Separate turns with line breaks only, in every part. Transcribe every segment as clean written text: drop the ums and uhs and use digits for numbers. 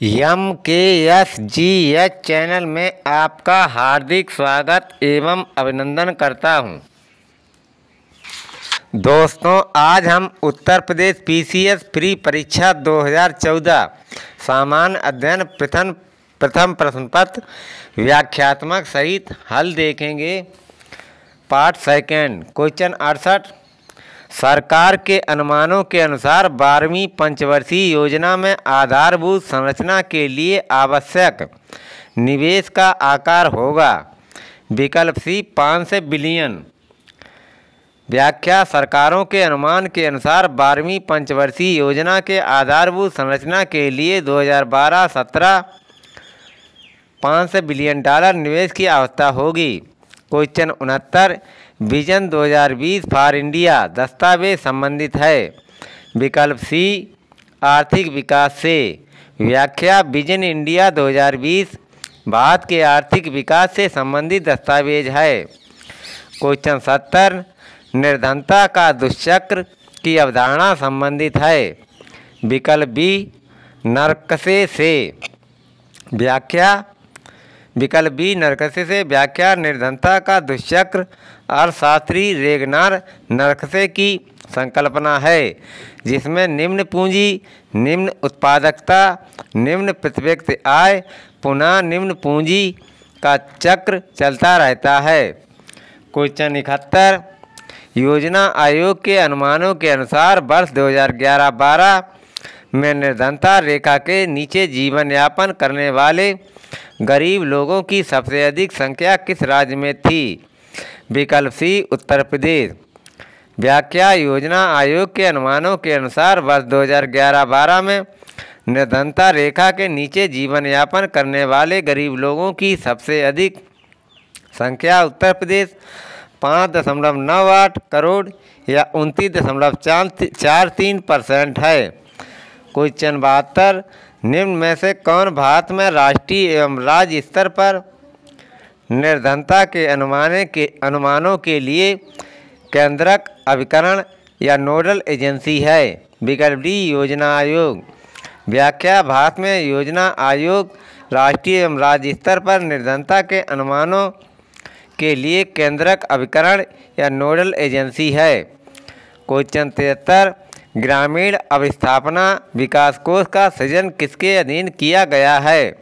MKSGH channel में आपका हार्दिक स्वागत एवं अभिनंदन करता हूं। दोस्तों, आज हम उत्तर प्रदेश PCS प्री परीक्षा 2014 सामान्य अध्ययन प्रथम प्रश्न पत्र व्याख्यात्मक सहित हल देखेंगे। Part second, question 68। सरकार के अनुमानों के अनुसार 12वीं पंचवर्षीय योजना में आधारभूत संरचना के लिए आवश्यक निवेश का आकार होगा। विकल्प सी 500 बिलियन। व्याख्या: सरकारों के अनुमान के अनुसार 12वीं पंचवर्षीय योजना के आधारभूत संरचना के लिए 2012-17 $500 बिलियन निवेश की आवश्यकता होगी। क्वेश्चन 69। विजन 2020 फॉर इंडिया दस्तावेज संबंधित है। विकल्प सी आर्थिक विकास से। व्याख्या: विजन इंडिया 2020 भारत के आर्थिक विकास से संबंधित दस्तावेज है। क्वेश्चन 70। निर्धनता का दुष्चक्र की अवधारणा संबंधित है। विकल्प बी नरकसे से। व्याख्या: विकल्प बी नरकसे से। व्याख्या: निर्धनता का दुष्चक्र अर्थशास्त्री रेगनार नरकसे की संकल्पना है, जिसमें निम्न पूंजी, निम्न उत्पादकता, निम्न प्रत्यक्ष आय, पुनः निम्न पूंजी का चक्र चलता रहता है। क्वेश्चन 71। योजना आयोग के अनुमानों के अनुसार वर्ष 2011-12 में निर्धनता रेखा के नीचे जीवन यापन करने वाले गरीब लोगों की सबसे अधिक संख्या किस राज्य में थी। विकल्प सी उत्तर प्रदेश। व्याख्या: योजना आयोग के अनुमानों के अनुसार वर्ष 2011-12 में निर्धनता रेखा के नीचे जीवन यापन करने वाले गरीब लोगों की सबसे अधिक संख्या उत्तर प्रदेश 5.98 करोड़ या 29.43% है। क्वेश्चन 72। निम्न में से कौन भारत में राष्ट्रीय एवं राज्य स्तर पर निर्धनता के अनुमानों के लिए केंद्रक अभिकरण या नोडल एजेंसी है। विकल्प डी योजना आयोग। व्याख्या: भारत में योजना आयोग राष्ट्रीय एवं राज्य स्तर पर निर्धनता के अनुमानों के लिए केंद्रक अभिकरण या नोडल एजेंसी है। क्वेश्चन 73। ग्रामीण अवस्थापना विकास कोष का सृजन किसके अधीन किया गया है।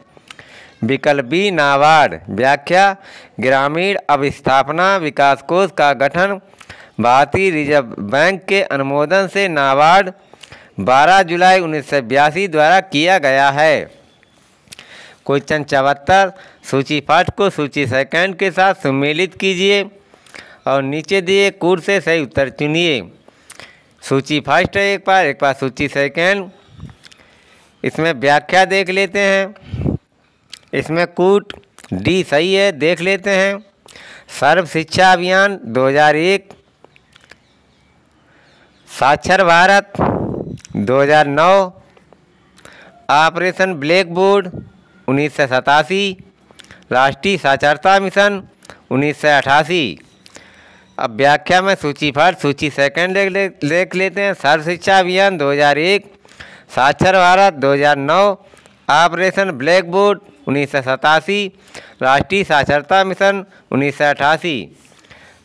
विकल्प बी नाबार्ड। व्याख्या: ग्रामीण अवस्थापना विकास कोष का गठन भारतीय रिजर्व बैंक के अनुमोदन से नाबार्ड 12 जुलाई 1982 द्वारा किया गया है। क्वेश्चन 74। सूची पाठ को सूची सेकंड के साथ सम्मिलित कीजिए और नीचे दिए कूट से सही उत्तर चुनिए। सूची फर्स्ट है एक बार सूची सेकंड। इसमें व्याख्या देख लेते हैं। इसमें कूट डी सही है, देख लेते हैं। सर्व शिक्षा अभियान 2001, साक्षर भारत 2009, ऑपरेशन ब्लैक बोर्ड 1987, राष्ट्रीय साक्षरता मिशन 1988। अब व्याख्या में सूची फर्स्ट सूची सेकंड देख लेते हैं। सर्व शिक्षा अभियान 2001, साक्षर भारत 2009, ऑपरेशन ब्लैक बोर्ड 1987, राष्ट्रीय साक्षरता मिशन 1988।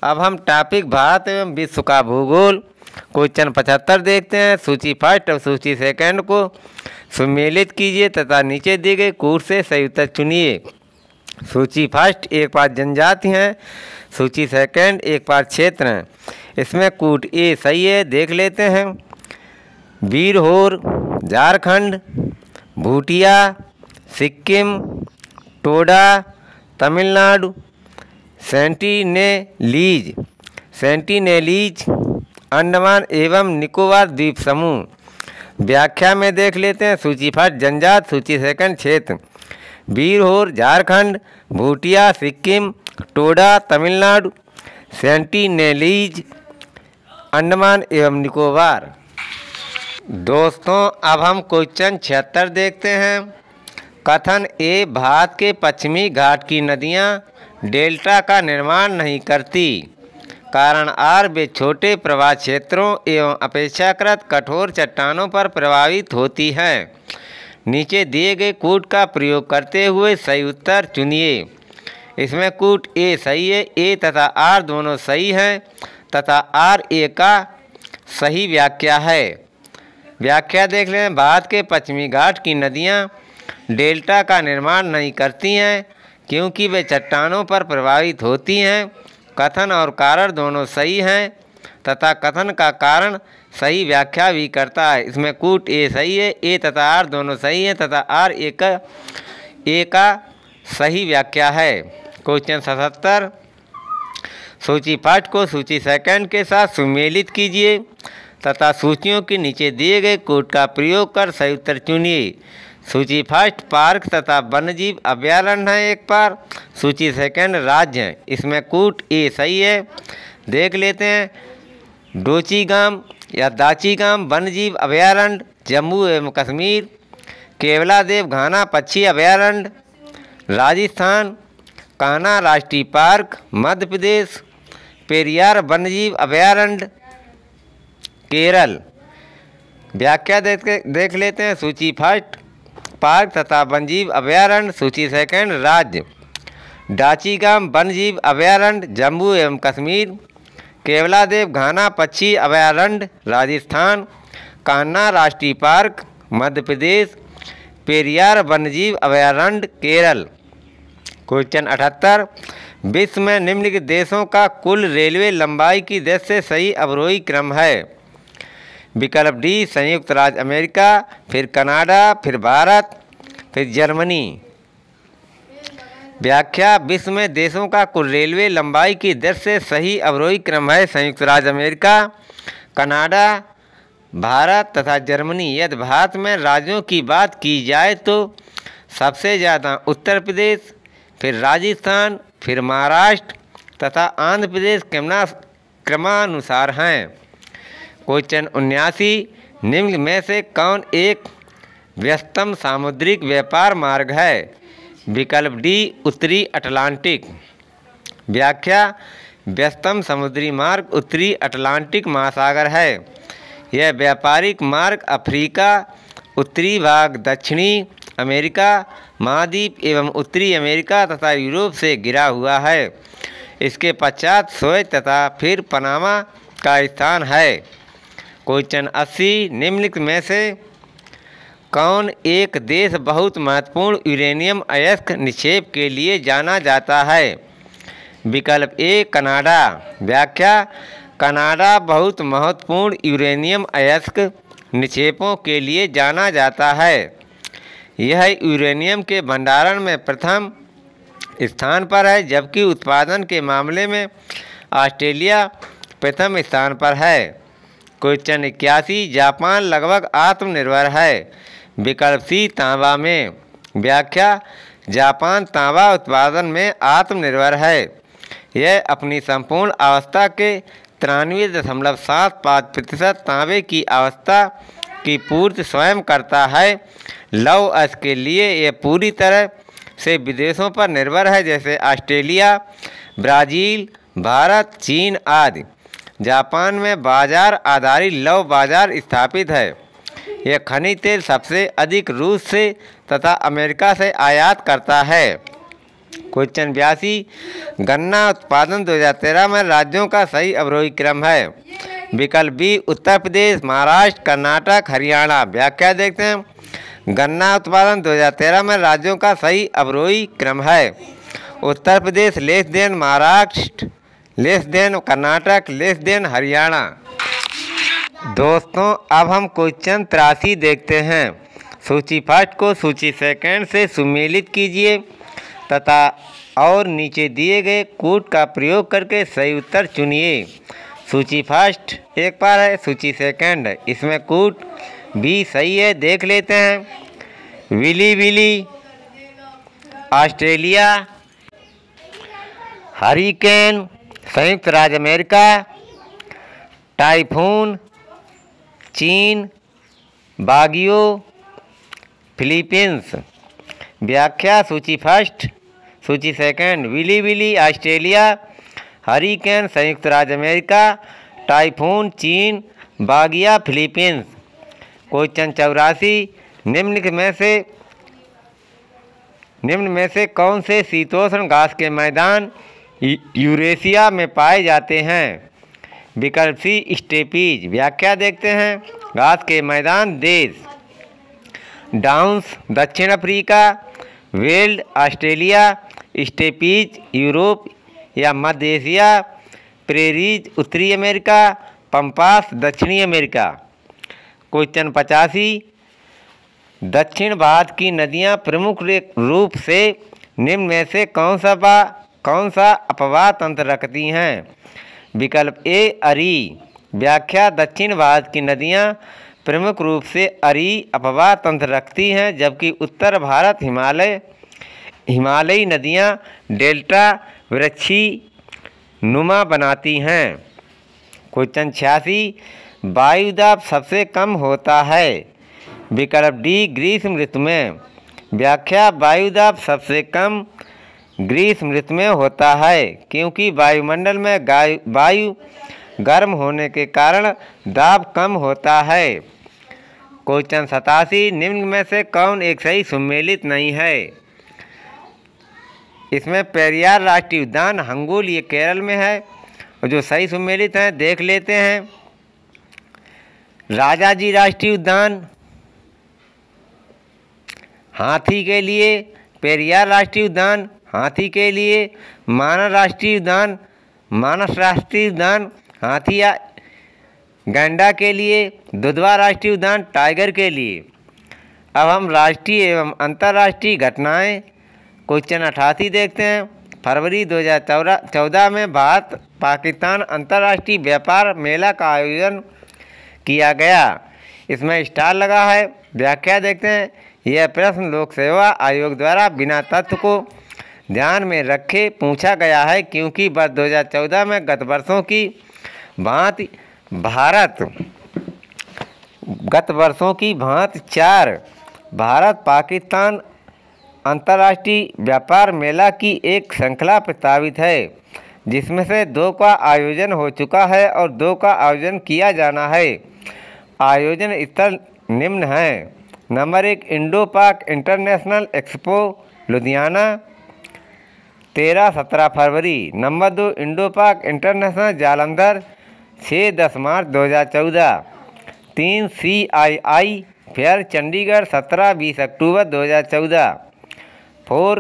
अब हम टॉपिक भारत एवं विश्व का भूगोल क्वेश्चन 75 देखते हैं। सूची फर्स्ट और सूची सेकंड को सम्मिलित कीजिए तथा नीचे दिए गए कूट से सही उत्तर चुनिए। सूची फर्स्ट एक बार जनजाति हैं, सूची सेकंड एक बार क्षेत्र हैं। इसमें कूट ए सही है, देख लेते हैं। बीरहोर झारखंड, भूटिया सिक्किम, टोडा तमिलनाडु, सेंटिनेलीज अंडमान एवं निकोबार द्वीप समूह। व्याख्या में देख लेते हैं। सूची फर्स्ट जनजात, सूची सेकंड क्षेत्र। बीरहोर झारखंड, भूटिया सिक्किम, टोडा तमिलनाडु, सेंटिनेलीज अंडमान एवं निकोबार। दोस्तों, अब हम क्वेश्चन 76 देखते हैं। कथन ए भारत के पश्चिमी घाट की नदियां डेल्टा का निर्माण नहीं करती। कारण आर वे छोटे प्रवाह क्षेत्रों एवं अपेक्षाकृत कठोर चट्टानों पर प्रभावित होती हैं। नीचे दिए गए कूट का प्रयोग करते हुए सही उत्तर चुनिए। इसमें कूट ए सही है, ए तथा आर दोनों सही हैं तथा आर ए का सही व्याख्या है। व्याख्या देख लें। भारत के पश्चिमी घाट की नदियाँ डेल्टा का निर्माण नहीं करती हैं क्योंकि वे चट्टानों पर प्रभावित होती हैं। कथन और कारण दोनों सही हैं तथा कथन का कारण सही व्याख्या भी करता है। इसमें कूट ए सही है, ए तथा आर दोनों सही हैं तथा आर ए का सही व्याख्या है। क्वेश्चन 77। सूची पाठ को सूची सेकंड के साथ सुमेलित कीजिए तथा सूचियों के नीचे दिए गए कोड का प्रयोग कर सही उत्तर चुनिए। सूची फर्स्ट पार्क तथा वन्यजीव अभ्यारण्य है एक बार। सूची सेकंड राज्य है। इसमें कूट ए सही है। देख लेते हैं। डोचीगाम या दाचीगाम वन्यजीव अभ्यारण्य जम्मू एवं कश्मीर। केवलादेव घाना पक्षी अभ्यारण्य राजस्थान। कान्हा राष्ट्रीय पार्क मध्य प्रदेश। पेरियार वन्यजीव अभ्यारण्य केरल। व्याख्या देख लेते हैं। सूची फर्स्ट पार्क तथा वन्यजीव अभ्यारण्य। सूची सेकंड राज्य। डाचीगाम वन्यजीव अभ्यारण्य जम्मू एवं कश्मीर। केवलादेव घाना पक्षी अभ्यारण्य राजस्थान। कान्हा राष्ट्रीय पार्क मध्य प्रदेश। पेरियार वन्यजीव अभ्यारण्य केरल। क्वेश्चन 78। विश्व में निम्नलिखित देशों का कुल रेलवे लंबाई की दृष्टि से सही अवरोही क्रम है। विकल्प डी संयुक्त राज्य अमेरिका, फिर कनाडा, फिर भारत, फिर जर्मनी। व्याख्या। विश्व में देशों का कुल रेलवे लंबाई की दृष्टि से सही अवरोही क्रम है संयुक्त राज्य अमेरिका, कनाडा, भारत तथा जर्मनी। यदि भारत में राज्यों की बात की जाए तो सबसे ज़्यादा उत्तर प्रदेश, फिर राजस्थान, फिर महाराष्ट्र तथा आंध्र प्रदेश क्रमानुसार हैं। क्वेश्चन 79। निम्न में से कौन एक व्यस्तम सामुद्रिक व्यापार मार्ग है। विकल्प डी उत्तरी अटलांटिक। व्याख्या। व्यस्तम समुद्री मार्ग उत्तरी अटलांटिक महासागर है। यह व्यापारिक मार्ग अफ्रीका, उत्तरी भाग दक्षिणी अमेरिका महाद्वीप एवं उत्तरी अमेरिका तथा यूरोप से घिरा हुआ है। इसके पश्चात सुएज तथा फिर पनामा का स्थान है। क्वेश्चन 80। निम्नलिखित में से कौन एक देश बहुत महत्वपूर्ण यूरेनियम अयस्क निक्षेप के लिए जाना जाता है। विकल्प ए कनाडा। व्याख्या। कनाडा बहुत महत्वपूर्ण यूरेनियम अयस्क निक्षेपों के लिए जाना जाता है। यह यूरेनियम के भंडारण में प्रथम स्थान पर है जबकि उत्पादन के मामले में ऑस्ट्रेलिया प्रथम स्थान पर है। क्वेश्चन 81। जापान लगभग आत्मनिर्भर है। विकल्प सी तांबा में। व्याख्या। जापान तांबा उत्पादन में आत्मनिर्भर है। यह अपनी संपूर्ण अवस्था के 93.75% तांबे की अवस्था की पूर्ति स्वयं करता है। लौह अयस्क के लिए यह पूरी तरह से विदेशों पर निर्भर है जैसे ऑस्ट्रेलिया, ब्राज़ील, भारत, चीन आदि। जापान में बाजार आधारित लौह बाजार स्थापित है। यह खनिज तेल सबसे अधिक रूस से तथा अमेरिका से आयात करता है। क्वेश्चन 82। गन्ना उत्पादन 2013 में राज्यों का सही अवरोही क्रम है। विकल्प बी उत्तर प्रदेश, महाराष्ट्र, कर्नाटक, हरियाणा। व्याख्या देखते हैं। गन्ना उत्पादन 2013 में राज्यों का सही अवरोही क्रम है। Uttar Pradesh less than Maharashtra, less than Karnataka, less than Haryana. दोस्तों अब हम क्वेश्चन 83 देखते हैं। सूची फर्स्ट को सूची सेकंड से सुमेलित कीजिए तथा और नीचे दिए गए कोड का प्रयोग करके सही उत्तर चुनिए। सूची फर्स्ट एक बार है, सूची सेकंड है। इसमें कोड बी सही है। देख लेते हैं। Willie willy Australia. हरिकेन संयुक्त राज्य अमेरिका। टाइफून चीन। Baguio Philippines. व्याख्या। सूची फर्स्ट, सूची second. Willy willy Australia, hurricane संयुक्त राज्य अमेरिका, टाइफून चीन, बागिया फिलीपींस। क्वेश्चन 84। निम्न में से कौन से शीतोष्ण घास के मैदान यूरेशिया में पाए जाते हैं? विकल्प सी स्टेपीज। व्याख्या देखते हैं। घास के मैदान देश: डाउन्स दक्षिण Africa, veld Australia, steppes Europe या मध्य एशिया, प्रेरीज उत्तरी अमेरिका, पंपास दक्षिणी अमेरिका। क्वेश्चन 85, दक्षिण भारत की नदियां प्रमुख रूप से निम्न में से कौन सा अपवाह तंत्र रखती हैं? विकल्प ए अरी। व्याख्या: दक्षिण भारत की नदियां प्रमुख रूप से अरी अपवाह तंत्र रखती हैं, जबकि उत्तर भारत हिमालयी नदियां डेल्टा वृक्षी नुमा बनाती हैं। क्वेश्चन 86, वायुदाब सबसे कम होता है? विकल्प डी ग्रीष्म ऋतु में। व्याख्या: वायुदाब सबसे कम ग्रीष्म ऋतु में होता है, क्योंकि वायुमंडल में वायु गर्म होने के कारण दाब कम होता है। क्वेश्चन 87, निम्न में से कौन एक सही सुमेलित नहीं है? इसमें पेरियार राष्ट्रीय उद्यान हंगुल, ये केरल में है, और जो सही सुमेलित हैं देख लेते हैं। राजाजी राष्ट्रीय उद्यान हाथी के लिए, पेरियार राष्ट्रीय उद्यान हाथी के लिए, मानस राष्ट्रीय उद्यान हाथी या गैंडा के लिए, दुधवा राष्ट्रीय उद्यान टाइगर के लिए। अब हम राष्ट्रीय एवं अंतर्राष्ट्रीय घटनाएं क्वेश्चन 88 देखते हैं। फरवरी 2014 में भारत पाकिस्तान अंतर्राष्ट्रीय व्यापार मेला का आयोजन किया गया। इसमें स्टार लगा है। व्याख्या देखते हैं। यह प्रश्न लोक सेवा आयोग द्वारा बिना तथ्य को ध्यान में रखे पूछा गया है, क्योंकि वर्ष 2014 में गत वर्षों की भांति 4 भारत पाकिस्तान अंतर्राष्ट्रीय व्यापार मेला की एक श्रृंखला प्रस्तावित है, जिसमें से 2 का आयोजन हो चुका है और 2 का आयोजन किया जाना है। आयोजन स्थल निम्न हैं। नंबर 1 इंडो पाक इंटरनेशनल एक्सपो लुधियाना 13-17 फरवरी। नंबर 2 इंडो पाक इंटरनेशनल जालंधर 6-10 मार्च 2014। 3 CII फेयर चंडीगढ़ 17-20 अक्टूबर 2014। 4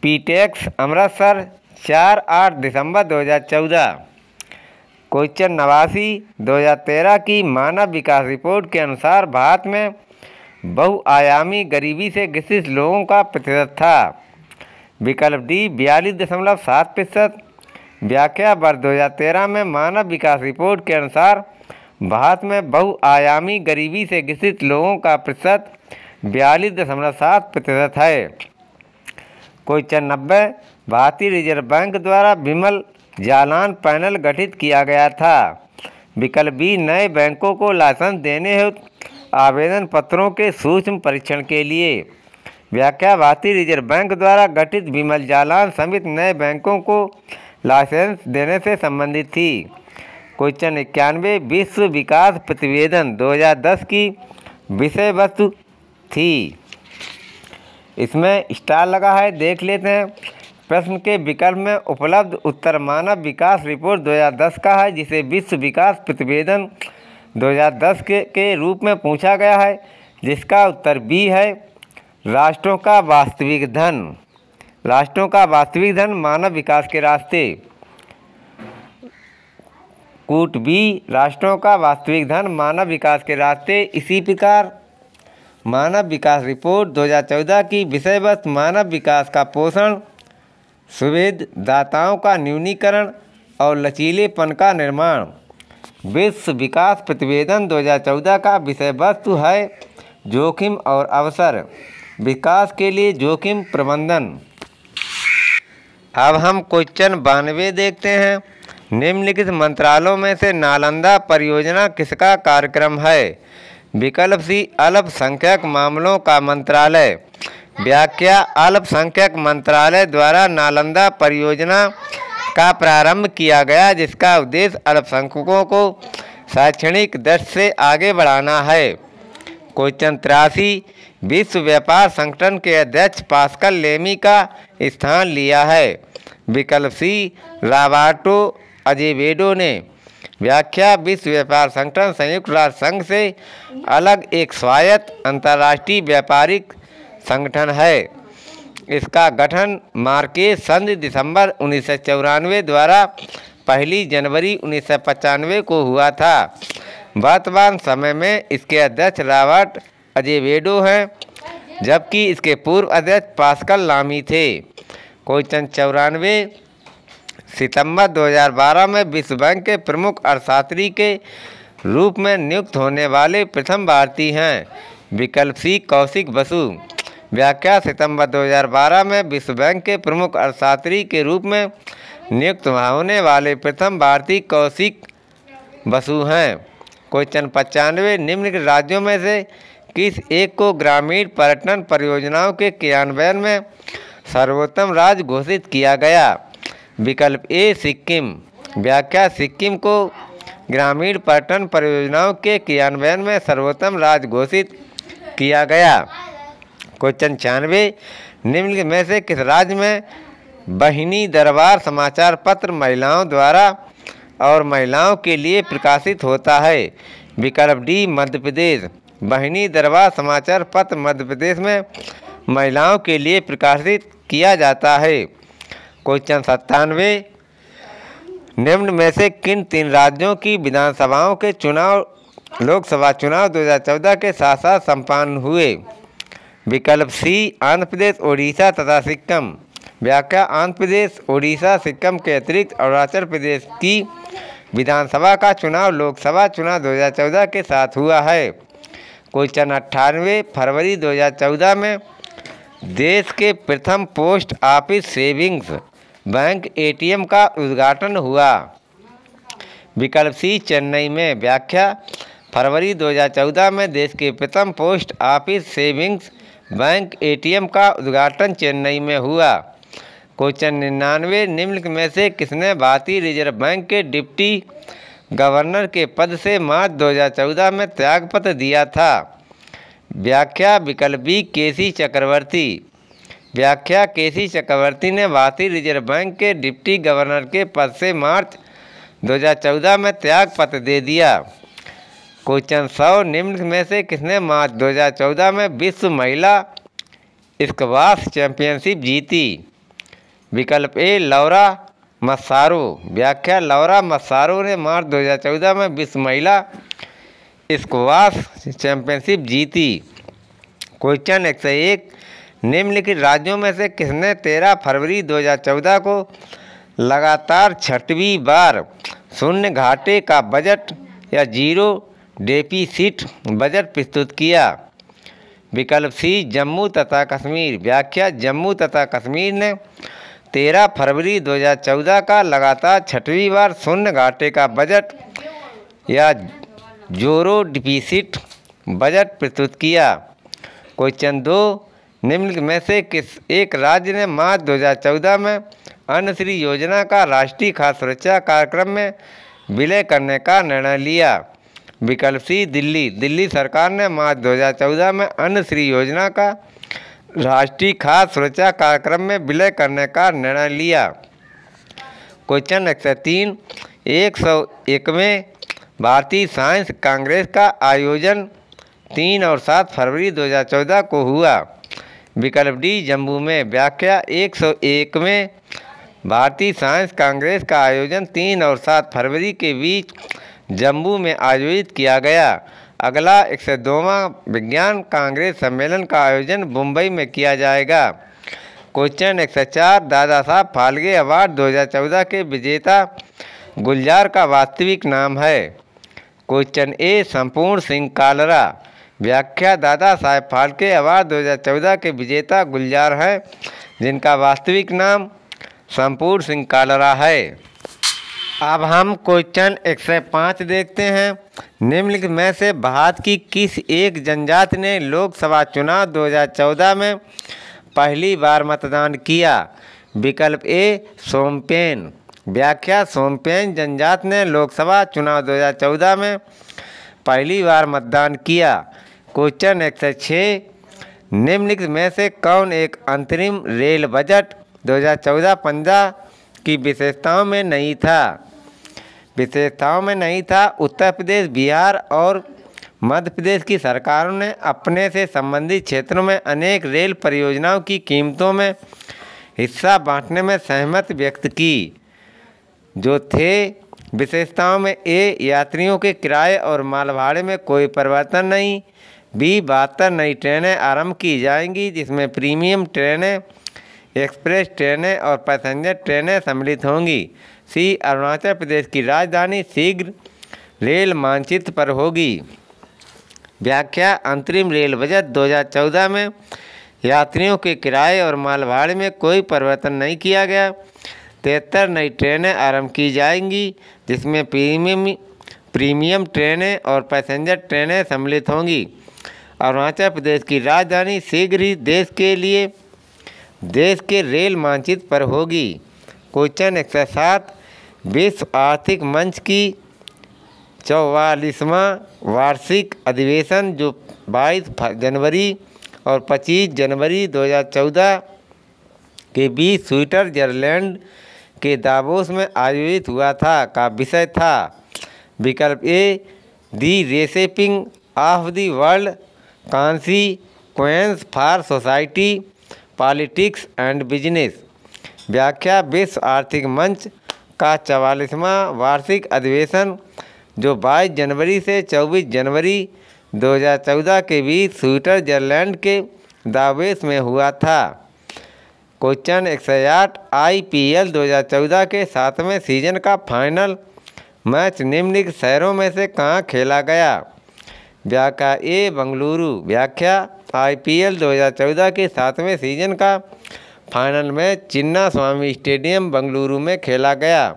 पीटेक्स अमृतसर 4-8 दिसंबर 2014। क्वेश्चन 89, 2013 की मानव विकास रिपोर्ट के अनुसार भारत में बहुआयामी गरीबी से ग्रसित लोगों का प्रतिशत था। विकल्प डी 42.7%। व्याख्या: वर्ष 2013 में मानव विकास रिपोर्ट के अनुसार भारत में बहुआयामी गरीबी से ग्रसित लोगों का प्रतिशत 42.7% है। क्वेश्चन 90, भारतीय रिजर्व बैंक द्वारा विमल जालान पैनल गठित किया गया था। विकल्प बी नए बैंकों को लाइसेंस देने हेतु आवेदन पत्रों के सूक्ष्म परीक्षण के लिए। व्याख्या: भारतीय रिजर्व बैंक द्वारा गठित विमल जालान समिति नए बैंकों को लाइसेंस देने से संबंधित थी। क्वेश्चन 91, विश्व विकास प्रतिवेदन 2010 की विषय वस्तु थी। इसमें स्टार लगा है, देख लेते हैं। प्रश्न के विकल्प में उपलब्ध उत्तर मानव विकास रिपोर्ट 2010 का है, जिसे विश्व विकास प्रतिवेदन 2010 के रूप में पूछा गया है, जिसका उत्तर बी है। राष्ट्रों का वास्तविक धन मानव विकास के रास्ते। कूट बी राष्ट्रों का वास्तविक धन मानव विकास के रास्ते। इसी प्रकार मानव विकास रिपोर्ट 2014 की विषय वस्तु मानव विकास का पोषण, सुविधादाताओं का न्यूनीकरण और लचीलेपन का निर्माण। विश्व विकास प्रतिवेदन 2014 का विषय वस्तु है जोखिम और अवसर, विकास के लिए जोखिम प्रबंधन। अब हम क्वेश्चन 92 देखते हैं। निम्नलिखित मंत्रालयों में से नालंदा परियोजना किसका कार्यक्रम है? विकल्प सी अल्पसंख्यक मामलों का मंत्रालय। व्याख्या: अल्पसंख्यक मंत्रालय द्वारा नालंदा परियोजना का प्रारंभ किया गया, जिसका उद्देश्य अल्पसंख्यकों को शैक्षणिक दृष्टि से आगे बढ़ाना है। क्वेश्चन 83 विश्व व्यापार संगठन के अध्यक्ष पास्कल लेमी का स्थान लिया है। विकल्प सी रॉबर्टो अजेवेडो ने। व्याख्या विश्व व्यापार संगठन संयुक्त राष्ट्र संघ से अलग एक स्वायत्त अंतर्राष्ट्रीय व्यापारिक संगठन है। इसका गठन मार्केज संधि दिसंबर 1994 द्वारा 1 जनवरी 1995 को हुआ था। वर्तमान समय में इसके अध्यक्ष रॉबर्ट अजेवेडो हैं, जबकि इसके पूर्व अध्यक्ष पास्कल लामी थे। क्वेश्चन 94 सितंबर 2012 में विश्व बैंक के प्रमुख अर्थशास्त्री के रूप में नियुक्त होने वाले प्रथम भारतीय हैं। विकल्प सी कौशिक बसु। व्याख्या सितंबर 2012 में विश्व बैंक के प्रमुख अर्थशास्त्री के रूप में नियुक्त होने वाले प्रथम भारतीय कौशिक बसु हैं। क्वेश्चन 95 निम्नलिखित राज्यों में से किस एक को ग्रामीण पर्यटन परियोजनाओं के क्रियान्वयन में सर्वोत्तम राज्य घोषित किया गया। विकल्प ए सिक्किम। व्याख्या सिक्किम को ग्रामीण पर्यटन परियोजनाओं के क्रियान्वयन में सर्वोत्तम राज्य घोषित किया गया। क्वेश्चन 96 निम्नलिखित में से किस राज्य में बहिनी दरबार समाचार पत्र महिलाओं द्वारा और महिलाओं के लिए प्रकाशित होता है। विकल्प डी मध्य प्रदेश। बहिनी दरबार समाचार पत्र मध्य प्रदेश में महिलाओं के लिए प्रकाशित किया जाता है। क्वेश्चन 97 निम्न में से किन 3 राज्यों की विधानसभाओं के चुनाव लोकसभा चुनाव 2014 के साथ साथ संपन्न हुए। विकल्प सी आंध्र प्रदेश, ओडिशा तथा सिक्किम। व्याख्या आंध्र प्रदेश, ओडिशा, सिक्किम के अतिरिक्त अरुणाचल प्रदेश की विधानसभा का चुनाव लोकसभा चुनाव 2014 के साथ हुआ है। क्वेश्चन 98 फरवरी 2014 में देश के प्रथम post office savings bank ATM का उद्घाटन हुआ। विकल्प सी चेन्नई में। व्याख्या फरवरी 2014 में देश के प्रथम post office savings bank ATM का उद्घाटन चेन्नई में हुआ। क्वेश्चन 99 निम्नलिखित में से किसने भारतीय रिजर्व बैंक के डिप्टी गवर्नर के पद से मार्च 2014 में त्यागपत्र दिया था। व्याख्या विकल्प बी केसी चक्रवर्ती। व्याख्या केसी चक्रवर्ती ने भारतीय रिजर्व बैंक के डिप्टी गवर्नर के पद से मार्च 2014 में त्यागपत्र दे दिया। क्वेश्चन 100 निम्नलिखित में से किसने मार्च 2014 में विश्व महिला स्क्वाश चैंपियनशिप जीती। विकल्प ए लौरा मस्सारो। व्याख्या लौरा मस्सारो ने मार्च 2014 में विश्व महिला स्क्वाश चैंपियनशिप जीती। क्वेश्चन 101 निम्नलिखित राज्यों में से किसने 13 फरवरी 2014 को लगातार 6वीं बार शून्य घाटे का बजट या जीरो डेफिसिट बजट प्रस्तुत किया। विकल्प सी जम्मू तथा कश्मीर। व्याख्या जम्मू तथा कश्मीर ने 13 फरवरी 2014 का लगातार 6वीं बार शून्य घाटे का बजट या जीरो डेफिसिट बजट प्रस्तुत किया। क्वेश्चन 2 निम्नलिखित में से किस एक राज्य ने मार्च 2014 में अन्नश्री योजना का राष्ट्रीय खाद्य सुरक्षा कार्यक्रम में विलय करने का निर्णय लिया। विकल्प सी दिल्ली। दिल्ली सरकार ने मार्च 2014 में अन्नश्री योजना का राष्ट्रीय खाद्य सुरक्षा कार्यक्रम में विलय करने का निर्णय लिया। क्वेश्चन 103 101वें भारतीय साइंस कांग्रेस का आयोजन 3 और 7 फरवरी 2014 को हुआ। विकल्प डी जम्मू में। व्याख्या 101वें भारतीय साइंस कांग्रेस का आयोजन 3 और 7 फरवरी के बीच जम्मू में आयोजित किया गया। अगला 102वां विज्ञान कांग्रेस सम्मेलन का आयोजन मुंबई में किया जाएगा। क्वेश्चन 104 दादा साहब फाल्के अवार्ड 2014 के विजेता गुलजार का वास्तविक नाम है। क्वेश्चन ए संपूर्ण सिंह कालरा। व्याख्या दादा साहब फाल्के अवार्ड 2014 के विजेता गुलजार हैं, जिनका वास्तविक नाम संपूर्ण सिंह कालरा है। अब हम क्वेश्चन 105 देखते हैं। निम्नलिखित में से भारत की किस एक जनजाति ने लोकसभा चुनाव 2014 में पहली बार मतदान किया। विकल्प ए सोमपेन। व्याख्या सोमपेन जनजाति ने लोकसभा चुनाव 2014 में पहली बार मतदान किया। क्वेश्चन 106, निम्नलिखित में से कौन एक अंतरिम रेल बजट 2014-15 की विशेषताओं में नहीं था? विशेषताओं में नहीं था। उत्तर प्रदेश, बिहार और मध्य प्रदेश की सरकारों ने अपने से संबंधित क्षेत्रों में अनेक रेल परियोजनाओं की कीमतों में हिस्सा बांटने में सहमति व्यक्त की। जो थे विशेषताओं में ए, यात्रियों के किराए और माल भाड़े में कोई परिवर्तन नहीं। बी, 72 नई ट्रेनें आरंभ की जाएंगी जिसमें प्रीमियम ट्रेनें, एक्सप्रेस ट्रेनें और पैसेंजर ट्रेनें सम्मिलित होंगी। सी, अरुणाचल प्रदेश की राजधानी शीघ्र रेल मानचित्र पर होगी। व्याख्या, अंतरिम रेल बजट 2014 में यात्रियों के किराए और माल भाड़े में कोई परिवर्तन नहीं किया गया। 73 नई ट्रेनें आरंभ की जाएंगी जिसमें प्रीमियम ट्रेनें और पैसेंजर ट्रेनें सम्मिलित होंगी। अरुणाचल प्रदेश की राजधानी शीघ्र ही देश के रेल मानचित्र पर होगी। क्वेश्चन 107, विश्व आर्थिक मंच की 44वां वार्षिक अधिवेशन जो 22 जनवरी और 25 जनवरी 2014 के बीच स्विट्जरलैंड के दावोस में आयोजित हुआ था का विषय था। विकल्प A, the reshaping of the world consequence for society, politics and business. व्याख्या, विश्व आर्थिक मंच का 44वां वार्षिक अधिवेशन जो 22 जनवरी से 24 जनवरी 2014 के बीच स्विट्जरलैंड के दावोस में हुआ था। क्वेश्चन 108, IPL 2014 के 7वें सीजन का फाइनल मैच निम्नलिखित शहरों में से कहाँ खेला गया? व्याख्या, ए, बंगलुरु। व्याख्या, IPL 2014 के 7वें सीजन का फाइनल मैच चिन्ना स्वामी स्टेडियम बंगलुरु में खेला गया।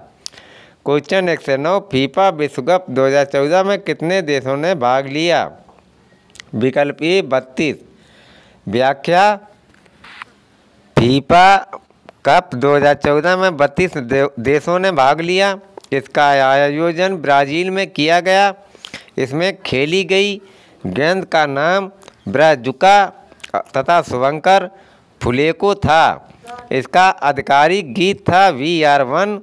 क्वेश्चन 109, फीफा विश्व कप 2014 में कितने देशों ने भाग लिया? विकल्प ए, 32। व्याख्या, फीफा कप 2014 में 32 देशों ने भाग लिया। इसका आयोजन ब्राज़ील में किया गया। इसमें खेली गई गेंद का नाम ब्राजुका तथा शुभंकर फुलेको था। इसका आधिकारिक गीत था we are one.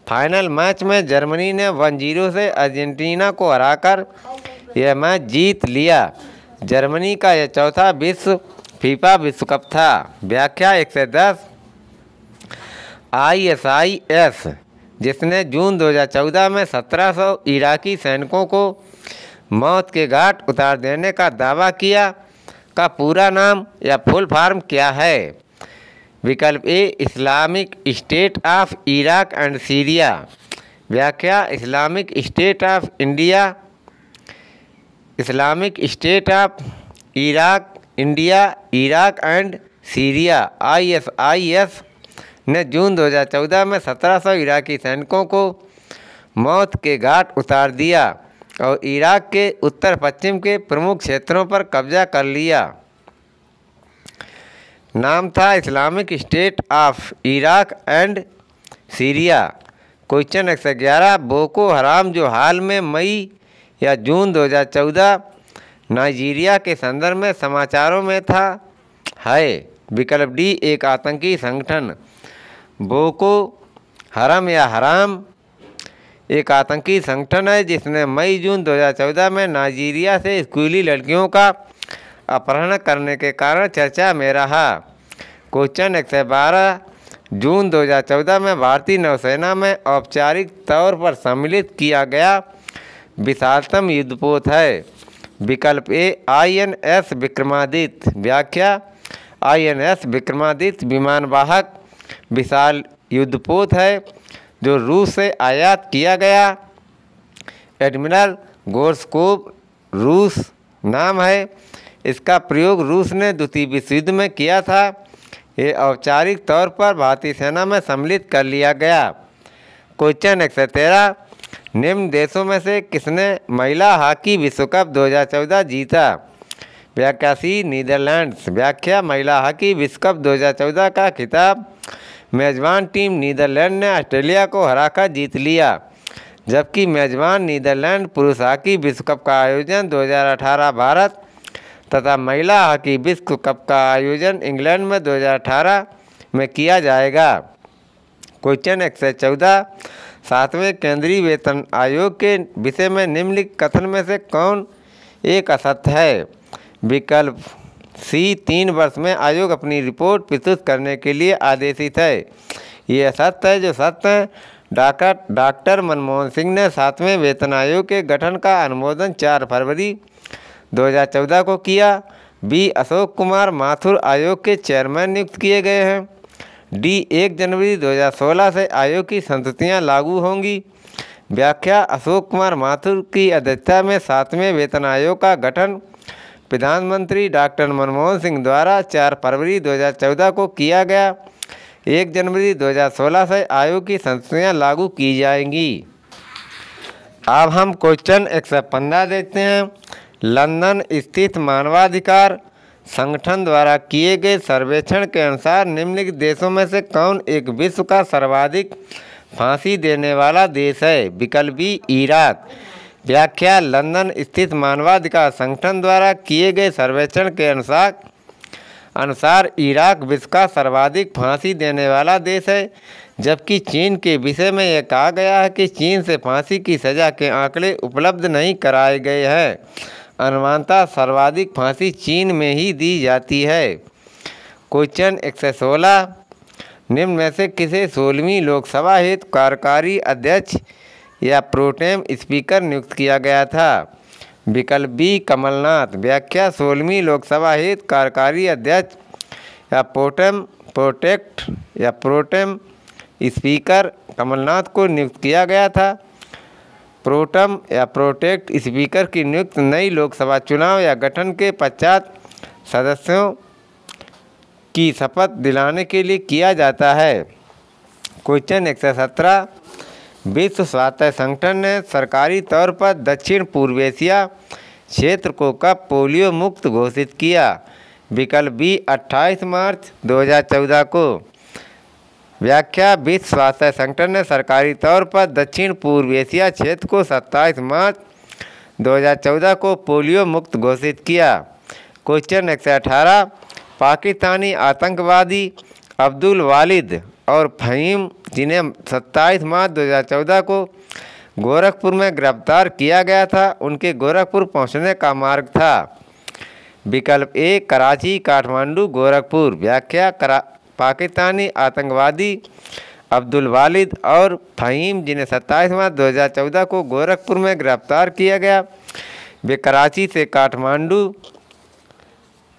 Final match में जर्मनी ने 1-0 से अर्जेंटीना को हराकर यह मैच जीत लिया। जर्मनी का यह चौथा फीफा विश्व कप था। व्याख्या, 110, ISIS जिसने जून 2014 में 1700 इराकी सैनिकों को मौत के घाट उतार देने का दावा किया का पूरा नाम या फुल फॉर्म क्या है? विकल्प A, Islamic State of Iraq and Syria. व्याख्या, Islamic State of India, Islamic State of India, Iraq and Syria ISIS ने जून 2014 में 1700 इराकी सैनिकों को मौत के घाट उतार दिया और इराक के उत्तर पश्चिम के प्रमुख क्षेत्रों पर कब्जा कर लिया। नाम था Islamic State of Iraq and Syria. Question 111, Boko हराम जो हाल में मई या जून 2014 नाइजीरिया के संदर्भ में समाचारों में था है? विकल्प डी, एक आतंकी संगठन। बोको हराम या हराम एक आतंकी संगठन है जिसने मई जून 2014 में नाइजीरिया से स्कूली लड़कियों का अपहरण करने के कारण चर्चा में रहा। क्वेश्चन 112, जून 2014 में भारतीय नौसेना में औपचारिक तौर पर सम्मिलित किया गया विशालतम युद्धपोत है? विकल्प ए, INS विक्रमादित्य। व्याख्या, INS विक्रमादित्य विमानवाहक विशाल युद्धपोत है जो रूस से आयात किया गया। एडमिरल गोर्शकोव रूस नाम है। इसका प्रयोग रूस ने द्वितीय विश्व युद्ध में किया था। ये औपचारिक तौर पर भारतीय सेना में सम्मिलित कर लिया गया। क्वेश्चन 113, निम्न देशों में से किसने महिला हॉकी विश्व कप 2014 जीता? व्याख्या, सी, नीदरलैंड्स। व्याख्या, महिला हॉकी विश्व कप 2014 का खिताब मेजबान टीम नीदरलैंड ने ऑस्ट्रेलिया को हराकर जीत लिया, जबकि मेजबान नीदरलैंड पुरुष हॉकी विश्व कप का आयोजन 2018 भारत, तथा महिला हॉकी विश्व कप का आयोजन इंग्लैंड में 2018 में किया जाएगा। क्वेश्चन 114 सातवें केंद्रीय वेतन आयोग के विषय में निम्नलिखित कथन में से कौन एक असत्य है? विकल्प सी 3 वर्ष में आयोग अपनी रिपोर्ट प्रस्तुत करने के लिए आदेशित है। ये असत्य है। जो सत्य है, डॉक्टर मनमोहन सिंह ने 7वें वेतन आयोग के गठन का अनुमोदन 4 फरवरी 2014 को किया। बी अशोक कुमार माथुर आयोग के चेयरमैन नियुक्त किए गए हैं। डी 1 जनवरी 2016 से आयोग की संस्तुतियाँ लागू होंगी। व्याख्या अशोक कुमार माथुर की अध्यक्षता में 7वें वेतन आयोग का गठन प्रधानमंत्री डॉक्टर मनमोहन सिंह द्वारा 4 फरवरी 2014 को किया गया। 1 जनवरी 2016 से आयोग की संस्तुतियाँ लागू की जाएंगी। अब हम क्वेश्चन 115 देखते हैं। लंदन स्थित मानवाधिकार संगठन द्वारा किए गए सर्वेक्षण के अनुसार निम्नलिखित देशों में से कौन एक विश्व का सर्वाधिक फांसी देने वाला देश है? विकल्प बी इराक। व्याख्या लंदन स्थित मानवाधिकार संगठन द्वारा किए गए सर्वेक्षण के अनुसार इराक विश्व का सर्वाधिक फांसी देने वाला देश है, जबकि चीन के विषय में यह कहा गया है कि चीन से फांसी की सज़ा के आंकड़े उपलब्ध नहीं कराए गए हैं। अनुमानतः सर्वाधिक फांसी चीन में ही दी जाती है। क्वेश्चन 116 निम्न में से किसे 16वीं लोकसभा हेतु कार्यकारी अध्यक्ष या प्रोटेम स्पीकर नियुक्त किया गया था? विकल्प बी कमलनाथ। व्याख्या 16वीं लोकसभा हेतु कार्यकारी अध्यक्ष या प्रोटेम स्पीकर कमलनाथ को नियुक्त किया गया था। प्रोटेम या प्रोटेक्ट स्पीकर की नियुक्ति नई लोकसभा चुनाव या गठन के पश्चात सदस्यों की शपथ दिलाने के लिए किया जाता है। क्वेश्चन 117 विश्व स्वास्थ्य संगठन ने सरकारी तौर पर दक्षिण पूर्व एशिया क्षेत्र को कब पोलियो मुक्त घोषित किया? विकल्प बी 28 मार्च 2014 को। व्याख्या विश्व स्वास्थ्य संगठन ने सरकारी तौर पर दक्षिण पूर्व एशिया क्षेत्र को 27 मार्च 2014 को पोलियो मुक्त घोषित किया। क्वेश्चन 118 पाकिस्तानी आतंकवादी अब्दुल वालिद और फ़हीम, जिन्हें 27 मार्च 2014 को गोरखपुर में गिरफ्तार किया गया था, उनके गोरखपुर पहुंचने का मार्ग था। विकल्प ए कराची, काठमांडू, गोरखपुर। व्याख्या पाकिस्तानी आतंकवादी अब्दुल वालिद और फ़हीम, जिन्हें 27 मार्च 2014 को गोरखपुर में गिरफ्तार किया गया, वे कराची से काठमांडू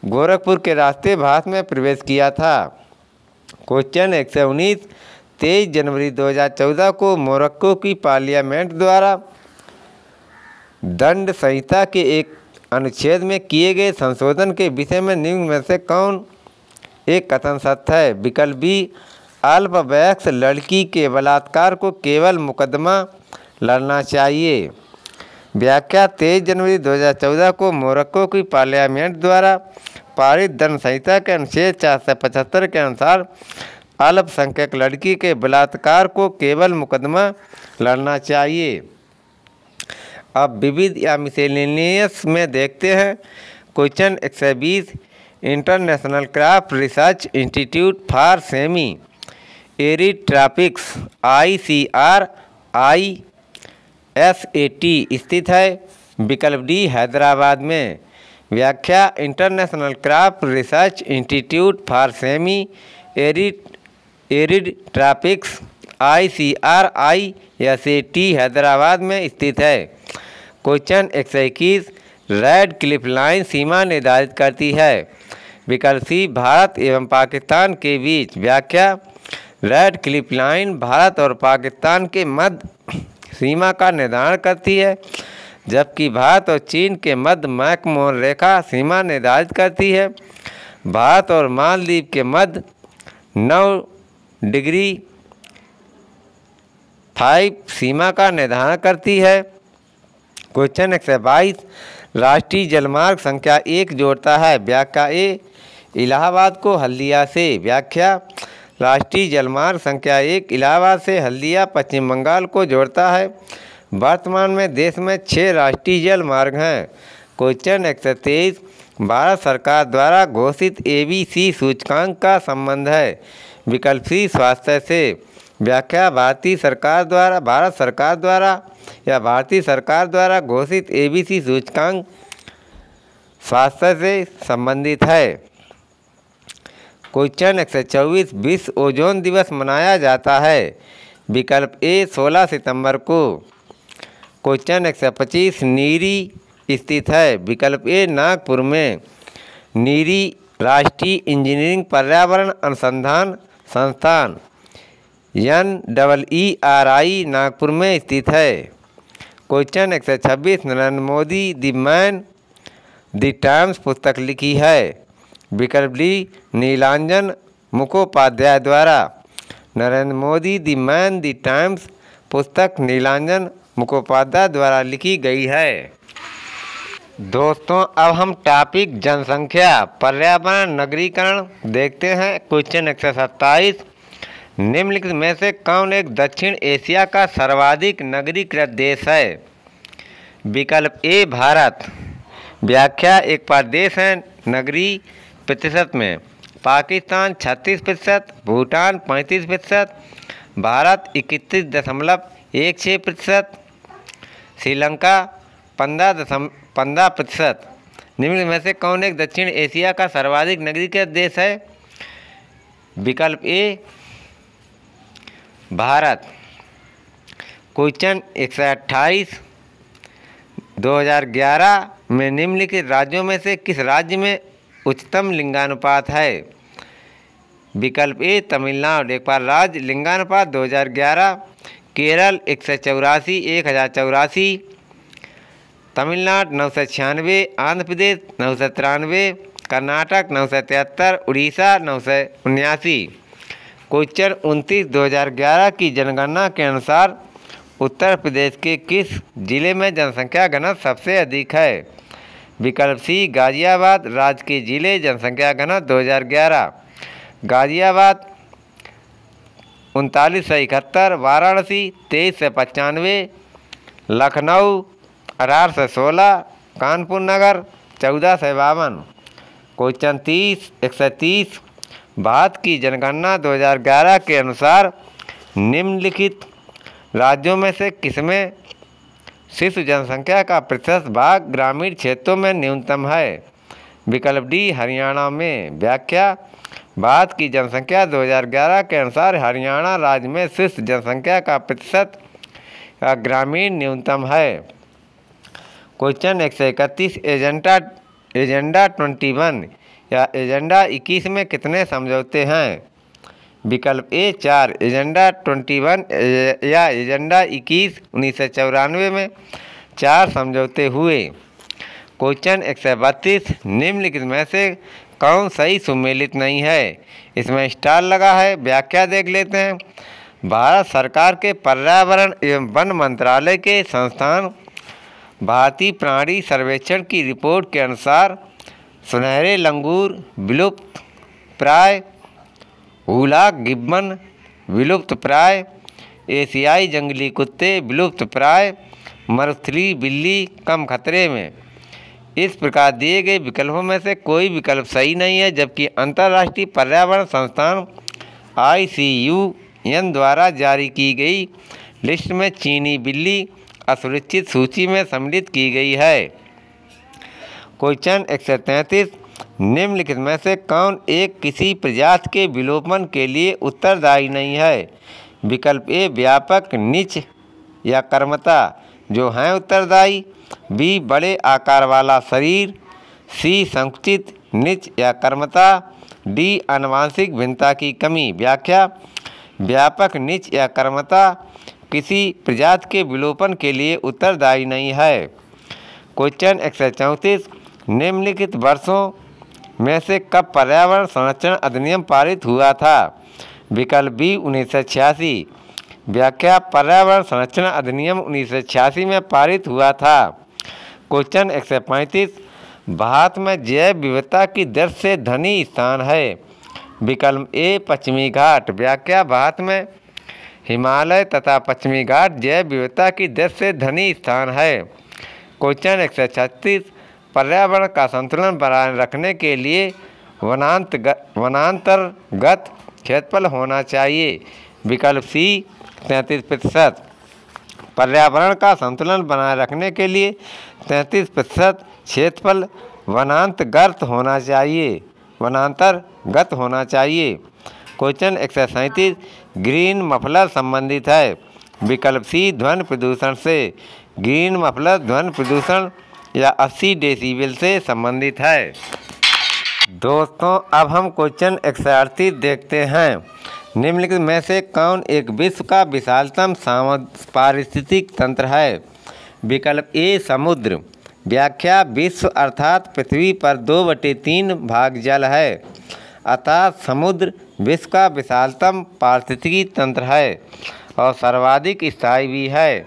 गोरखपुर के रास्ते भारत में प्रवेश किया था। क्वेश्चन 119 23 जनवरी 2014 को मोरक्को की पार्लियामेंट द्वारा दंड संहिता के एक अनुच्छेद में किए गए संशोधन के विषय में निम्न में से कौन एक कथन सत्य है? विकल्प बी अल्पवयस्क लड़की के बलात्कार को केवल मुकदमा लड़ना चाहिए। व्याख्या 23 जनवरी 2014 को मोरक्को की पार्लियामेंट द्वारा पारित दंड संहिता के अनुच्छेद 475 के अनुसार अल्पसंख्यक लड़की के बलात्कार को केवल मुकदमा लड़ना चाहिए। अब विविध या मिसेलेनियस में देखते हैं। Question 120 international craft research institute for semi arid tropics ICRISAT स्थित है। विकल्प डी हैदराबाद में। व्याख्या international craft research institute for semi arid tropics ICRISAT Hyderabad में स्थित है। क्वेश्चन 121 रेड क्लिफ लाइन सीमा निर्धारित करती है। विकल्प सी भारत एवं पाकिस्तान के बीच। व्याख्या रेड क्लिफ लाइन भारत और पाकिस्तान के मध्य सीमा का निर्धारण करती है, जबकि भारत और चीन के मध्य मैकमोहन रेखा सीमा निर्धारित करती है। भारत और मालदीव के मध्य 9 डिग्री 5 सीमा का निर्धारण करती है। क्वेश्चन 122 राष्ट्रीय जलमार्ग संख्या 1 जोड़ता है। व्याख्या ए इलाहाबाद को हल्दिया से। व्याख्या राष्ट्रीय जलमार्ग संख्या 1 इलाहाबाद से हल्दिया पश्चिम बंगाल को जोड़ता है। वर्तमान में देश में 6 राष्ट्रीय जल मार्ग हैं। क्वेश्चन 123 भारत सरकार द्वारा घोषित ABC सूचकांक का संबंध है? विकल्प सी स्वास्थ्य से। व्याख्या भारत सरकार द्वारा घोषित ABC सूचकांक स्वास्थ्य से संबंधित है। क्वेश्चन 124 विश्व ओजोन दिवस मनाया जाता है? विकल्प ए 16 सितंबर को। क्वेश्चन 125 नीरी स्थित है? विकल्प ए नागपुर में। नीरी राष्ट्रीय इंजीनियरिंग पर्यावरण अनुसंधान संस्थान NEERI नागपुर में स्थित है। Question 126 Narendra Modi the man the times पुस्तक लिखी है? विकल्प डी नीलांजन मुखोपाध्याय द्वारा। Narendra Modi the man the times पुस्तक नीलांजन मुखोपाध्याय द्वारा लिखी गई है। दोस्तों, अब हम टॉपिक जनसंख्या पर्यावरण नगरीकरण देखते हैं। क्वेश्चन 127 निम्नलिखित में से कौन एक दक्षिण एशिया का सर्वाधिक नगरीकृत देश है? विकल्प ए भारत। व्याख्या एक प्रदेश है नगरी प्रतिशत में। पाकिस्तान 36%, भूटान 35%, भारत 31.16%, श्रीलंका 15%। निम्न में से कौन एक दक्षिण एशिया का सर्वाधिक नगरीकृत देश है? विकल्प ए भारत। क्वेश्चन 128 2011 में निम्नलिखित राज्यों में से किस राज्य में उच्चतम लिंगानुपात है? विकल्प ए तमिलनाडु। एक बार राज्य लिंगानुपात 2011 केरल 184 1084, तमिलनाडु 996, आंध्र प्रदेश 993, कर्नाटक 973, उड़ीसा 979। क्वेश्चन 29 2011 की जनगणना के अनुसार उत्तर प्रदेश के किस जिले में जनसंख्या घनत्व सबसे अधिक है? विकल्प सी गाजियाबाद। राज्य के जिले जनसंख्या घनत्व 2011 गाजियाबाद 3971, वाराणसी 2395, लखनऊ 1816, कानपुर नगर 1452। क्वेश्चन 130 भारत की जनगणना 2011 के अनुसार निम्नलिखित राज्यों में से किसमें शिशु जनसंख्या का प्रतिशत भाग ग्रामीण क्षेत्रों में न्यूनतम है? विकल्प डी हरियाणा में। व्याख्या भारत की जनसंख्या 2011 के अनुसार हरियाणा राज्य में शिशु जनसंख्या का प्रतिशत ग्रामीण न्यूनतम है। क्वेश्चन 131 एजेंडा 21 या एजेंडा 21 में कितने समझौते हैं? विकल्प ए 4। एजेंडा 21 या एजेंडा 21 1994 में 4 समझौते हुए। क्वेश्चन 132 निम्नलिखित में से कौन सही सुमेलित नहीं है? इसमें स्टार लगा है। व्याख्या देख लेते हैं। भारत सरकार के पर्यावरण एवं वन मंत्रालय के संस्थान भारतीय प्राणी सर्वेक्षण की रिपोर्ट के अनुसार सुनहरे लंगूर विलुप्त प्राय, हुलाक गिब्बन विलुप्त प्राय, एशियाई जंगली कुत्ते विलुप्त प्राय, मरुस्थलीय बिल्ली कम खतरे में। इस प्रकार दिए गए विकल्पों में से कोई विकल्प सही नहीं है, जबकि अंतर्राष्ट्रीय पर्यावरण संस्थान ICUN द्वारा जारी की गई लिस्ट में चीनी बिल्ली असुरक्षित सूची में सम्मिलित की गई है। क्वेश्चन 133 निम्नलिखित में से कौन एक किसी प्रजाति के विलोपन के लिए उत्तरदायी नहीं है? विकल्प ए व्यापक नीच या कर्मता जो हैं उत्तरदायी, बी बड़े आकार वाला शरीर, सी संकुचित नीच या कर्मता, डी आनुवंशिक भिन्नता की कमी। व्याख्या व्यापक नीच या कर्मता किसी प्रजाति के विलोपन के लिए उत्तरदायी नहीं है। क्वेश्चन 134 निम्नलिखित वर्षों में से कब पर्यावरण संरक्षण अधिनियम पारित हुआ था? विकल्प बी 1986। व्याख्या पर्यावरण संरक्षण अधिनियम 1986 में पारित हुआ था। क्वेश्चन 135 भारत में जैव विविधता की दृष्टि से धनी स्थान है? विकल्प ए पश्चिमी घाट। व्याख्या भारत में हिमालय तथा पश्चिमी घाट जैव विविधता की दृष्टि से धनी स्थान है। क्वेश्चन 136 पर्यावरण का संतुलन बनाए रखने के लिए वनांतरगत क्षेत्रफल होना चाहिए। विकल्प सी 33%। पर्यावरण का संतुलन बनाए रखने के लिए 33% क्षेत्रफल वनांतर्गत होना चाहिए। क्वेश्चन 137 ग्रीन मफलर संबंधित है। विकल्प सी ध्वनि प्रदूषण से। ग्रीन मफलर ध्वनि प्रदूषण या 80 डेसिबल से संबंधित है। दोस्तों अब हम क्वेश्चन 138 देखते हैं। निम्नलिखित में से कौन एक विश्व का विशालतम पारिस्थितिक तंत्र है। विकल्प ए समुद्र। व्याख्या विश्व अर्थात पृथ्वी पर 2/3 भाग जल है, अर्थात समुद्र विश्व का विशालतम पारिस्थितिकी तंत्र है और सर्वाधिक स्थायी भी है।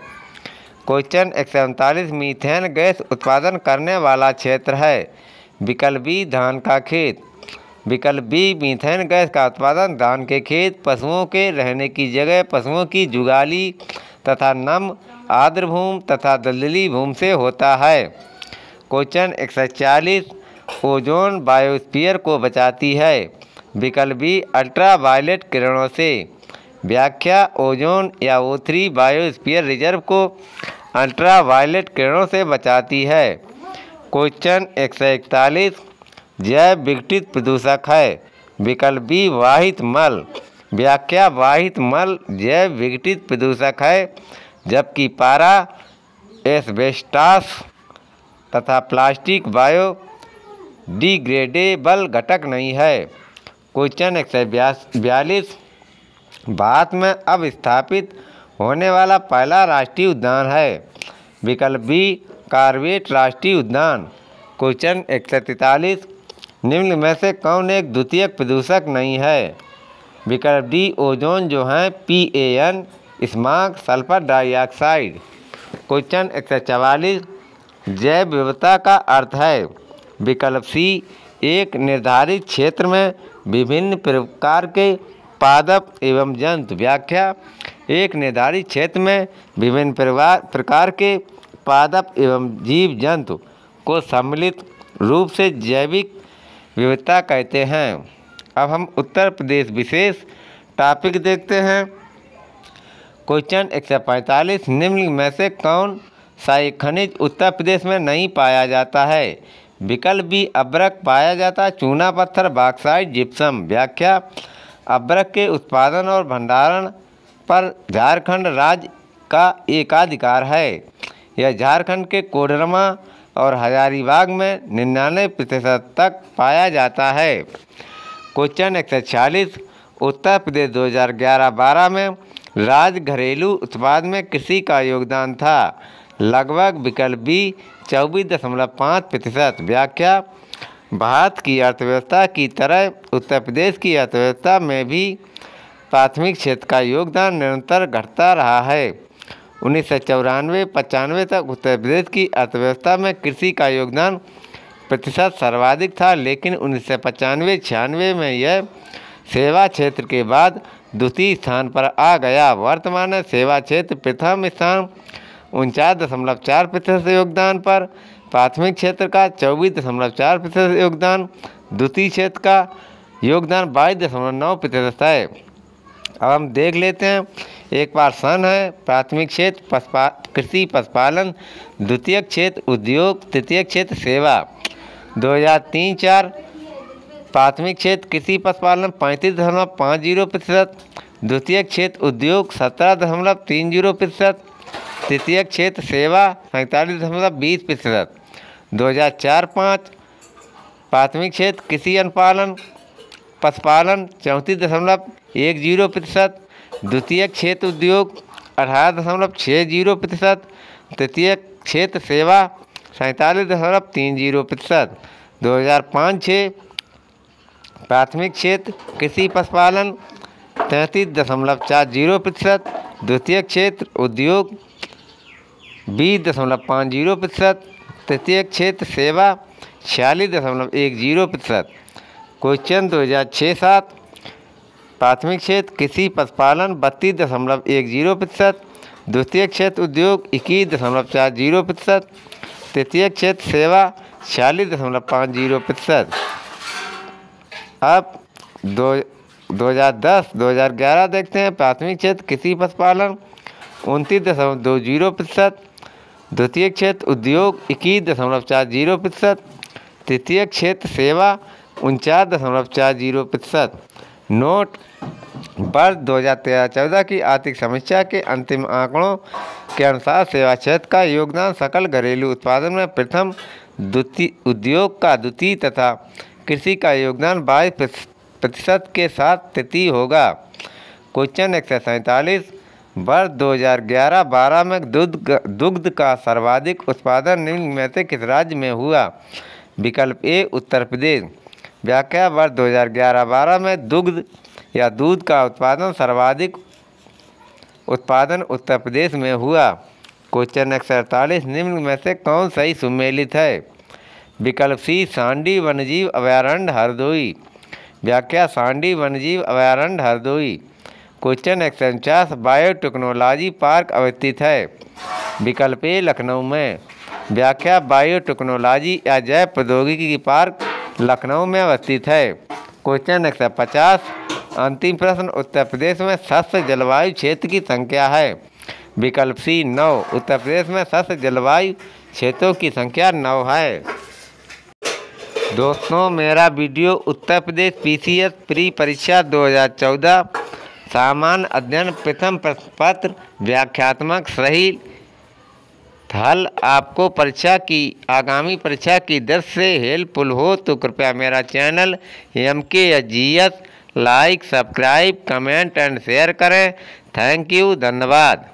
क्वेश्चन 139 मीथेन गैस उत्पादन करने वाला क्षेत्र है। विकल्प बी धान का खेत। विकल्प बी मीथेन गैस का उत्पादन धान के खेत, पशुओं के रहने की जगह, पशुओं की जुगाली तथा नम आर्द्र भूमि तथा दलदली भूमि से होता है। क्वेश्चन 140 ओजोन बायोस्फीयर को बचाती है। विकल्प बी अल्ट्रा वायलेट किरणों से। व्याख्या ओजोन या O3 बायोस्फीयर रिजर्व को अल्ट्रा वायलेट किरणों से बचाती है। क्वेश्चन 141 जैव विघटित प्रदूषक है। विकल्प बी वाहित मल। व्याख्या वाहित मल जैव विघटित प्रदूषक है, जबकि पारा, एस्बेस्टास तथा प्लास्टिक बायोडिग्रेडेबल घटक नहीं है। क्वेश्चन 142 भारत में अब स्थापित होने वाला पहला राष्ट्रीय उद्यान है। विकल्प बी कॉर्बेट राष्ट्रीय उद्यान। क्वेश्चन 143 निम्न में से कौन एक द्वितीयक प्रदूषक नहीं है। विकल्प डी ओजोन जो है PAN, smog, sulphur dioxide. Question 144 जैव विविधता का अर्थ है। विकल्प सी एक निर्धारित क्षेत्र में विभिन्न प्रकार के पादप एवं जंतु। व्याख्या एक निर्धारित क्षेत्र में विभिन्न प्रकार के पादप एवं जीव जंतु को सम्मिलित रूप से जैविक विविधता कहते हैं। अब हम उत्तर प्रदेश विशेष टॉपिक देखते हैं। क्वेश्चन 145 निम्न में से कौन सा एक खनिज उत्तर प्रदेश में नहीं पाया जाता है। विकल्प बी अब्रक पाया जाता, चूना पत्थर, बॉक्साइट, जिप्सम। व्याख्या अब्रक के उत्पादन और भंडारण पर झारखंड राज्य का एकाधिकार है। यह झारखंड के कोडरमा और हजारीबाग में 99% तक पाया जाता है। क्वेश्चन 146 उत्तर प्रदेश 2011-12 में राज्य घरेलू उत्पाद में कृषि का योगदान था लगभग। विकल्प बी 24.5%। व्याख्या भारत की अर्थव्यवस्था की तरह उत्तर प्रदेश की अर्थव्यवस्था में भी प्राथमिक क्षेत्र का योगदान निरंतर घटता रहा है। 1994-95 तक उत्तर प्रदेश की अर्थव्यवस्था में कृषि का योगदान प्रतिशत सर्वाधिक था, लेकिन 1995-96 में यह सेवा क्षेत्र के बाद द्वितीय स्थान पर आ गया। वर्तमान में सेवा क्षेत्र प्रथम स्थान 49.4% योगदान पर, प्राथमिक क्षेत्र का 24.4% योगदान, द्वितीय क्षेत्र का योगदान 22.9% है। अब हम देख लेते हैं। एक बार सन है प्राथमिक क्षेत्र कृषि पशुपालन, द्वितीय क्षेत्र उद्योग, तृतीय क्षेत्र सेवा। 2003-04 प्राथमिक क्षेत्र कृषि पशुपालन 35.50%, द्वितीय क्षेत्र उद्योग 17.30%, तृतीय क्षेत्र सेवा 47.20%। 2004-05 प्राथमिक क्षेत्र कृषि अनुपालन पशुपालन 34.10%, द्वितीय क्षेत्र उद्योग 18.60%, तृतीय क्षेत्र सेवा 47.30%। 2005-06 प्राथमिक क्षेत्र कृषि पशुपालन 33.40%, द्वितीय क्षेत्र उद्योग 20.50%, तृतीय क्षेत्र सेवा 46.10%। क्वेश्चन 2006-07 प्राथमिक क्षेत्र कृषि पशुपालन 32.10%, द्वितीय क्षेत्र उद्योग 21.40%, तृतीय क्षेत्र सेवा 46.50%। अब 2010-2011 देखते हैं। प्राथमिक क्षेत्र कृषि पशुपालन 29.20%। द्वितीय क्षेत्र उद्योग 21.40%। तृतीय क्षेत्र सेवा 49.40%। नोट: वर्ष 2013-14 की आर्थिक समीक्षा के अंतिम आंकड़ों के अनुसार सेवा क्षेत्र का योगदान सकल घरेलू उत्पादन में प्रथम, उद्योग का द्वितीय तथा कृषि का योगदान 22% के साथ तृतीय होगा। क्वेश्चन 147, वर्ष 2011-12 में दुग्ध का सर्वाधिक उत्पादन निम्न में से किस राज्य में हुआ? विकल्प ए उत्तर प्रदेश। व्याख्या: वर्ष 2011-12 में दुग्ध या दूध का सर्वाधिक उत्पादन उत्तर प्रदेश में हुआ। क्वेश्चन 148, निम्न में से कौन सही सुमेलित है? विकल्प सी सांडी वन्यजीव अभयारण्य हरदोई। व्याख्या: सांडी वन्यजीव अभयारण्य हरदोई। क्वेश्चन 149, बायोटेक्नोलॉजी पार्क अवस्थित है? विकल्प ए लखनऊ में। व्याख्या: बायोटेक्नोलॉजी या जैव प्रौद्योगिकी पार्क लखनऊ में अवस्थित है। क्वेश्चन 150, अंतिम प्रश्न, उत्तर प्रदेश में शस्य जलवायु क्षेत्र की संख्या है? विकल्प सी 9। उत्तर प्रदेश में शस्य जलवायु क्षेत्रों की संख्या 9 है। दोस्तों, मेरा video Uttar Pradesh PCS pre परीक्षा 2014 सामान्य अध्ययन प्रथम प्रश्न पत्र व्याख्यात्मक सही हल आपको आगामी परीक्षा की दृष्टि से हेल्पफुल हो तो कृपया मेरा channel MKSGS like, subscribe, comment and share करें। थैंक यू, धन्यवाद।